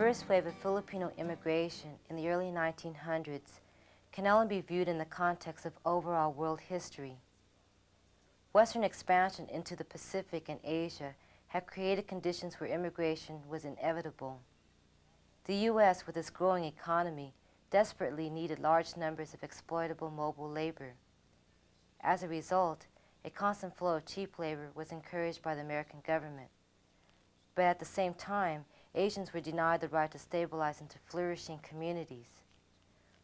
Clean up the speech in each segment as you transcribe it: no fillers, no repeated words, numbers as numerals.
first wave of Filipino immigration in the early 1900s can only be viewed in the context of overall world history. Western expansion into the Pacific and Asia had created conditions where immigration was inevitable. The U.S., with its growing economy, desperately needed large numbers of exploitable mobile labor. As a result, a constant flow of cheap labor was encouraged by the American government. But at the same time, Asians were denied the right to stabilize into flourishing communities.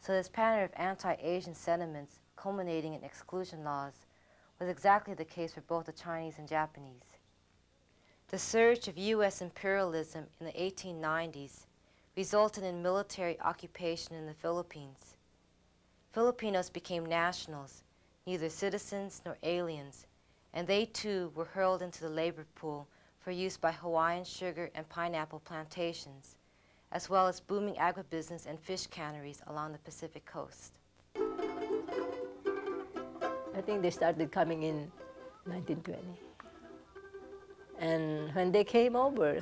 So this pattern of anti-Asian sentiments culminating in exclusion laws was exactly the case for both the Chinese and Japanese. The surge of U.S. imperialism in the 1890s resulted in military occupation in the Philippines. Filipinos became nationals, neither citizens nor aliens, and they too were hurled into the labor pool for use by Hawaiian sugar and pineapple plantations, as well as booming agribusiness and fish canneries along the Pacific coast. I think they started coming in 1920. And when they came over,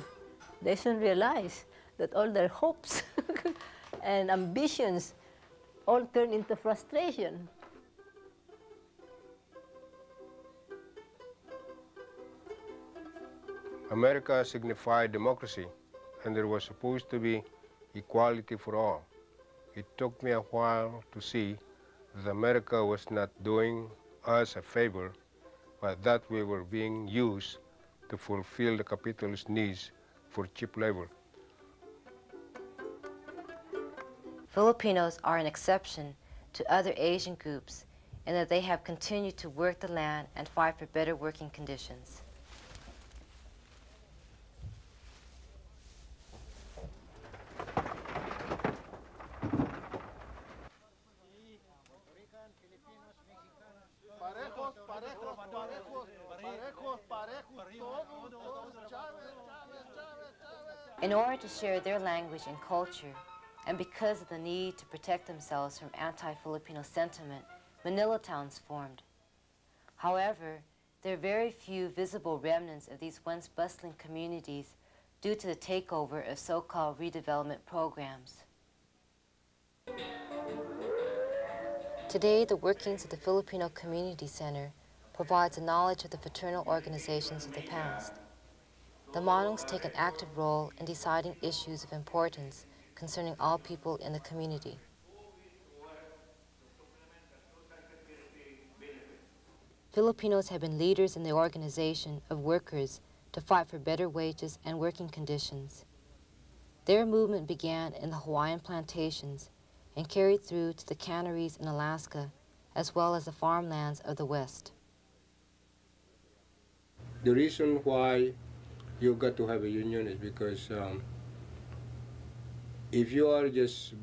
they soon realized that all their hopes and ambitions all turned into frustration. America signified democracy, and there was supposed to be equality for all. It took me a while to see that America was not doing us a favor, but that we were being used to fulfill the capitalist needs for cheap labor. Filipinos are an exception to other Asian groups in that they have continued to work the land and fight for better working conditions. In order to share their language and culture, and because of the need to protect themselves from anti-Filipino sentiment, Manila towns formed. However, there are very few visible remnants of these once bustling communities due to the takeover of so-called redevelopment programs. Today, the workings of the Filipino Community Center provides a knowledge of the fraternal organizations of the past. The Manongs take an active role in deciding issues of importance concerning all people in the community. Filipinos have been leaders in the organization of workers to fight for better wages and working conditions. Their movement began in the Hawaiian plantations and carried through to the canneries in Alaska, as well as the farmlands of the West. The reason why you got to have a union is because if you are just,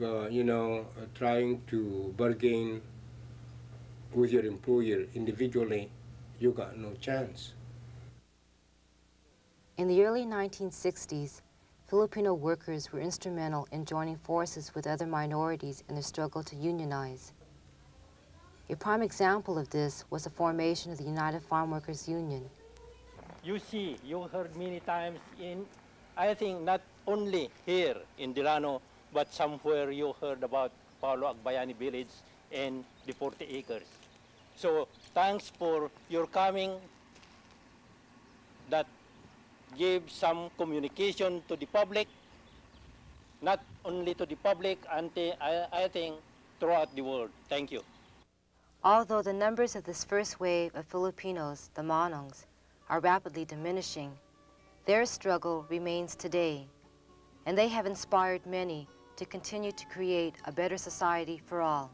trying to bargain with your employer individually, you got no chance. In the early 1960s, Filipino workers were instrumental in joining forces with other minorities in the struggle to unionize. A prime example of this was the formation of the United Farm Workers Union. You see, you heard many times I think not only here in Delano, but somewhere you heard about Paulo Agbayani village and the 40 acres. So thanks for your coming that gave some communication to the public, not only to the public, and I think throughout the world. Thank you. Although the numbers of this first wave of Filipinos, the Manongs, are rapidly diminishing, their struggle remains today, and they have inspired many to continue to create a better society for all.